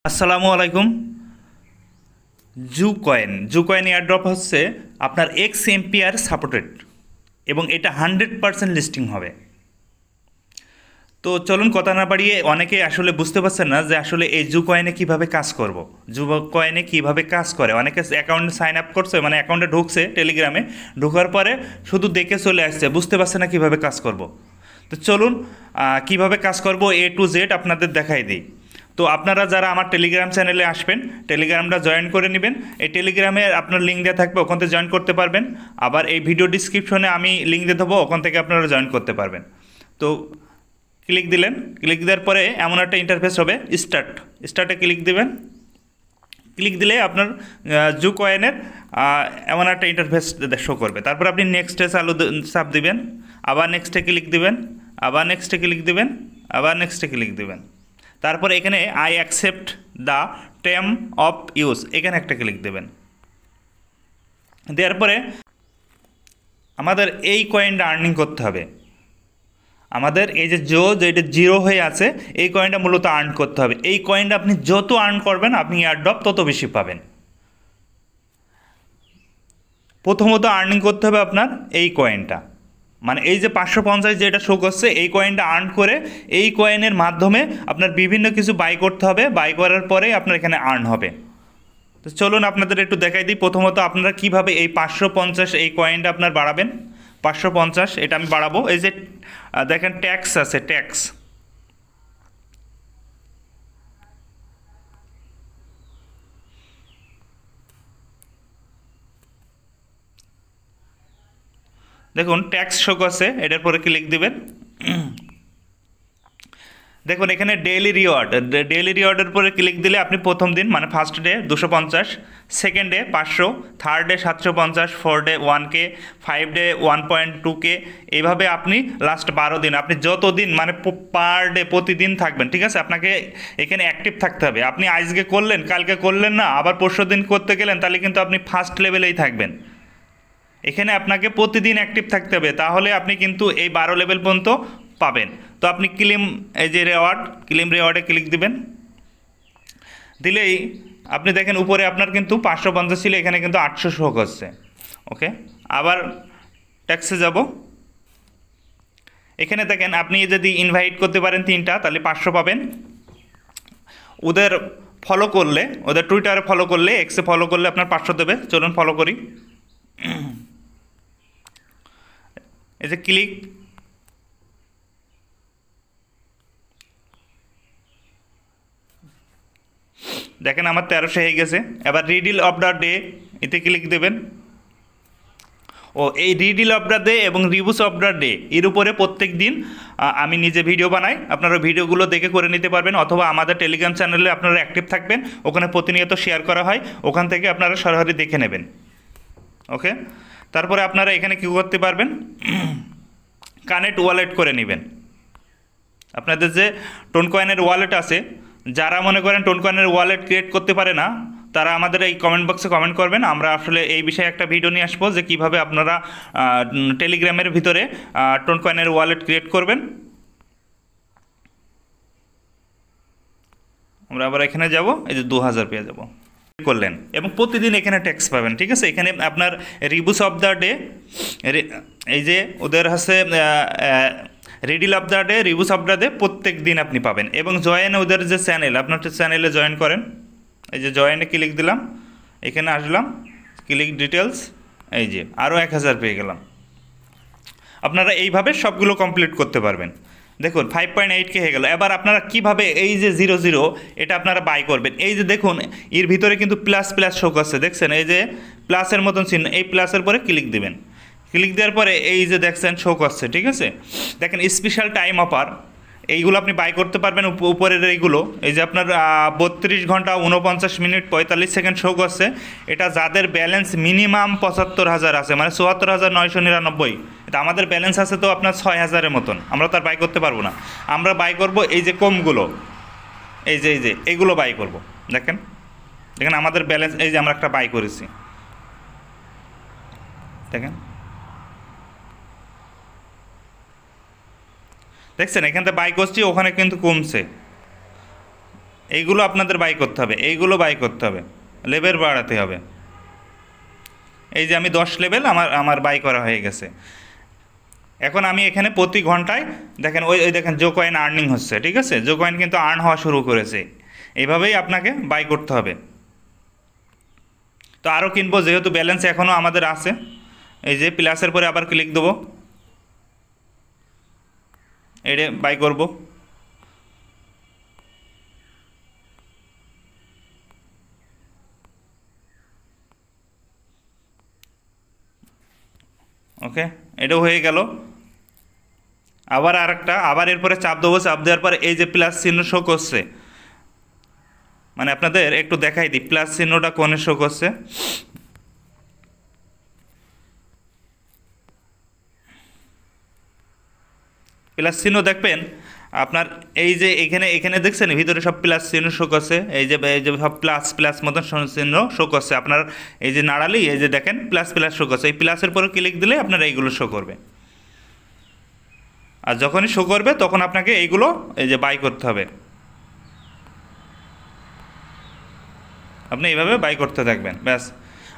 আসসালামু আলাইকুম। জু coin airdrop হচ্ছে আপনার এক্স এম্পিয়ার সাপোর্টেড এবং এটা 100% লিস্টিং হবে। তো চলুন কথা না বাড়িয়ে, অনেকে আসলে বুঝতে পারছেন না যে আসলে এই জু কয়েনে কীভাবে কাজ করব, জু কয়েনে কীভাবে কাজ করে। অনেকে অ্যাকাউন্টে সাইন আপ করছে, মানে অ্যাকাউন্টে ঢুকছে টেলিগ্রামে, ঢোকার পরে শুধু দেখে চলে আসছে, বুঝতে পারছে না কীভাবে কাজ করব। তো চলুন কীভাবে কাজ করব A to Z আপনাদের দেখাই দিই। তো আপনারা যারা আমার টেলিগ্রাম চ্যানেলে আসবেন, টেলিগ্রামটা জয়েন করে নেবেন। এই টেলিগ্রামে আপনার লিঙ্ক দেওয়া থাকবে, ওখান থেকে জয়েন করতে পারবেন। আবার এই ভিডিও ডিসক্রিপশনে আমি লিঙ্ক দিয়ে দেবো, ওখান থেকে আপনারা জয়েন করতে পারবেন। তো ক্লিক দিলেন, ক্লিক দেওয়ার পরে এমন একটা ইন্টারফেস হবে, স্টার্টে ক্লিক দিবেন। ক্লিক দিলে আপনার জু কয়েনের এমন একটা ইন্টারফেস শো করবে। তারপর আপনি নেক্সটে চাপ দিবেন, আবার নেক্সটে ক্লিক দিবেন, আবার নেক্সটে ক্লিক দিবেন, আবার নেক্সটে ক্লিক দিবেন। তারপর এখানে I accept the term of use, এখানে একটা ক্লিক দেবেন। দেওয়ার পরে আমাদের এই কয়েনটা আর্নিং করতে হবে। আমাদের এই যে যেটা জিরো হয়ে আছে, এই কয়েনটা মূলত আর্ন করতে হবে। এই কয়েনটা আপনি যত আর্ন করবেন, আপনি এয়ারড্রপ তত বেশি পাবেন। প্রথমত আর্নিং করতে হবে আপনার এই কয়েনটা, মানে এই যে 550 যেটা শো করছে, এই কয়েনটা আর্ন করে এই কয়েনের মাধ্যমে আপনার বিভিন্ন কিছু বাই করতে হবে। বাই করার পরে আপনার এখানে আর্ন হবে। তো চলুন আপনাদের একটু দেখাই দিই। প্রথমত আপনারা কিভাবে এই 550 এই কয়েনটা আপনার বাড়াবেন। 550 এটা আমি বাড়াবো। এই যে দেখেন ট্যাক্স আছে, ট্যাক্স, দেখুন ট্যাক্স শো করছে, এটার পরে ক্লিক দিবেন। দেখুন এখানে ডেইলি রিওয়ার্ডের পরে ক্লিক দিলে আপনি প্রথম দিন মানে first day 250, second day 500, third day 750, fourth day 1K, 5 day 1.2K, এইভাবে আপনি লাস্ট 12 দিন, আপনি যত দিন মানে পার ডে প্রতিদিন থাকবেন, ঠিক আছে। আপনাকে এখানে অ্যাক্টিভ থাকতে হবে। আপনি আজকে করলেন, কালকে করলেন না, আবার পরশু দিন করতে গেলেন, তাহলে কিন্তু আপনি ফার্স্ট লেভেলেই থাকবেন। এখানে আপনাকে প্রতিদিন অ্যাক্টিভ থাকতে হবে, তাহলে আপনি কিন্তু এই 12 লেভেল পর্যন্ত পাবেন। তো আপনি এই যে ক্লেম রেওয়ার্ডে ক্লিক দিবেন। দিলেই আপনি দেখেন উপরে আপনার কিন্তু 550 ছিল, এখানে কিন্তু 800 শো করছে। ওকে, আবার ট্যাক্সে যাব। এখানে দেখেন আপনি যদি ইনভাইট করতে পারেন 3টা, তাহলে 500 পাবেন। ওদের ফলো করলে, ওদের টুইটারে ফলো করলে, এক্সে ফলো করলে আপনার 500 দেবে। চলুন ফলো করি। এই যে ক্লিক, দেখেন আমার 1300 হয়ে গেছে। এবার রিডিল অফ দ্য ডে, এতে ক্লিক দেবেন। ও এই রিডিল অফ দ্য ডে এবং রিভিউস অফ দ্য ডে এর উপরে প্রত্যেক দিন আমি নিজে ভিডিও বানাই। আপনারা ভিডিওগুলো দেখে করে নিতে পারবেন, অথবা আমাদের টেলিগ্রাম চ্যানেলে আপনারা অ্যাক্টিভ থাকবেন, ওখানে প্রতিনিয়ত শেয়ার করা হয়, ওখান থেকে আপনারা সরাসরি দেখে নেবেন। ওকে, তারপরে আপনারা এখানে কী করতে পারবেন, কানেক্ট ওয়ালেট করে নেবেন। আপনাদের যে টোন কয়েনের ওয়ালেট আছে, যারা মনে করেন টোন কয়েনের ওয়ালেট ক্রিয়েট করতে পারে না, তারা আমাদের এই কমেন্ট বক্সে কমেন্ট করবেন। আমরা আসলে এই বিষয়ে একটা ভিডিও নিয়ে আসবো যে কীভাবে আপনারা টেলিগ্রামের ভিতরে টোন কয়েনের ওয়ালেট ক্রিয়েট করবেন। আমরা আবার এখানে যাব, এই যে 2000 পেয়ে যাব করলেন, এবং প্রতিদিন এখানে ট্যাক্স পাবেন, ঠিক আছে। এখানে আপনার রিভিউস অফ দ্য ডে, এই যে ওদের আছে riddle of the day, reviews of the day প্রত্যেক দিন আপনি পাবেন। এবং জয়েন ওদের যে চ্যানেল, আপনার চ্যানেলে জয়েন করেন। এই যে জয়েনে ক্লিক দিলাম, এখানে আসলাম, ক্লিক ডিটেলস, এই যে আরও 1000 পেয়ে গেলাম। আপনারা এইভাবে সবগুলো কমপ্লিট করতে পারবেন। দেখুন 5.8K হয়ে গেল। এবার আপনারা কিভাবে এই যে 00 এটা আপনারা বাই করবেন। এই যে দেখুন এর ভিতরে কিন্তু প্লাস প্লাস শো করছে, দেখছেন এই যে প্লাসের মতন চিহ্ন, এই প্লাসের পরে ক্লিক দিবেন। ক্লিক দেওয়ার পরে এই যে দেখছেন শো করছে, ঠিক আছে। দেখেন স্পেশাল টাইম অফার, এইগুলো আপনি বাই করতে পারবেন। উপরের এইগুলো, এই যে আপনার 32 ঘন্টা 49 মিনিট 45 সেকেন্ড শো করছে। এটা যাদের ব্যালেন্স মিনিমাম 75,000 আছে, মানে 74,999, এটা আমাদের ব্যালেন্স আছে তো আপনার 6,000-এর মতন, আমরা তো আর বাই করতে পারবো না। আমরা বাই করব এই যে কমগুলো, এই যে এইগুলো বাই করব। দেখেন দেখেন আমাদের ব্যালেন্স, এই যে আমরা একটা বাই করেছি, দেখেন দেখছেন এখান থেকে বাই করছি, ওখানে কিন্তু কমছে। এইগুলো আপনাদের বাই করতে হবে, এইগুলো বাই করতে হবে, লেভেল বাড়াতে হবে। এই যে আমি 10 লেভেল আমার বাই করা হয়ে গেছে। এখন আমি এখানে প্রতি ঘন্টায় দেখেন ওই দেখেন জো কয়েন আর্নিং হচ্ছে, ঠিক আছে, জো কয়েন কিন্তু আর্ন হওয়া শুরু করেছে। এইভাবেই আপনাকে বাই করতে হবে। তো আরও কিনবো, যেহেতু ব্যালেন্স এখনও আমাদের আছে, এই যে প্লাসের পরে আবার ক্লিক দেবো, এটা বাই করব। ওকে, এটাও হয়ে গেল। আবার আরেকটা, আবার এরপরে চাপ দেবো, চাপ দেওয়ার পরে এই যে প্লাস চিহ্ন শো করছে, মানে আপনাদের একটু দেখাই দিই প্লাস চিহ্নটা কোণে শো করছে। প্লাস চিহ্ন দেখবেন আপনার এই যে এখানে দেখছেন ভিতরে সব প্লাস চিহ্ন শো করছে, এই যে সব প্লাস প্লাস মতন চিহ্ন শো করছে আপনার। এই যে নাড়ালি এই যে দেখেন প্লাস প্লাস শো করছে, এই প্লাসের পরে ক্লিক দিলে আপনার এইগুলো শো করবে। আর যখনই শো করবে তখন আপনাকে এইগুলো এই যে বাই করতে হবে। আপনি এইভাবে বাই করতে থাকবেন, ব্যাস।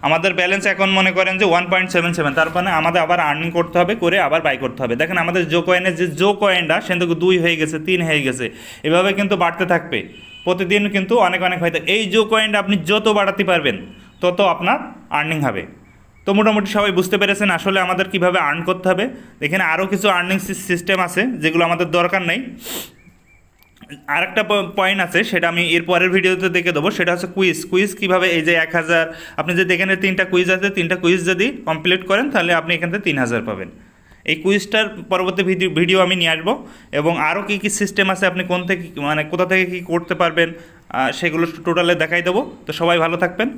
আমাদের ব্যালেন্স এখন মনে করেন যে 1.77, তার মানে আমাদের আবার আর্নিং করতে হবে, করে আবার বাই করতে হবে। দেখেন আমাদের জো কয়েনের যে জো কয়েনটা সেখান থেকে 2 হয়ে গেছে, 3 হয়ে গেছে, এভাবে কিন্তু বাড়তে থাকবে প্রতিদিন, কিন্তু অনেক অনেক হয়তো এই জো কয়েনটা আপনি যত বাড়াতে পারবেন তত আপনার আর্নিং হবে। তো মোটামুটি সবাই বুঝতে পেরেছেন আসলে আমাদের কীভাবে আর্ন করতে হবে। এখানে আরও কিছু আর্নিং সিস্টেম আছে যেগুলো আমাদের দরকার নেই। আরেকটা পয়েন্ট আছে, সেটা আমি এর পরের ভিডিওতে দেখে দেবো, সেটা হচ্ছে কুইজ কীভাবে। এই যে 1000 আপনি যদি এখানে 3টা কুইজ আছে, 3টা কুইজ যদি কমপ্লিট করেন তাহলে আপনি এখান থেকে 3000 পাবেন। এই কুইজটার পরবর্তী ভিডিও আমি নিয়ে আসবো, এবং আরও কী কী সিস্টেম আছে, আপনি কোথা থেকে কী করতে পারবেন সেগুলো টোটালে দেখাই দেবো। তো সবাই ভালো থাকবেন।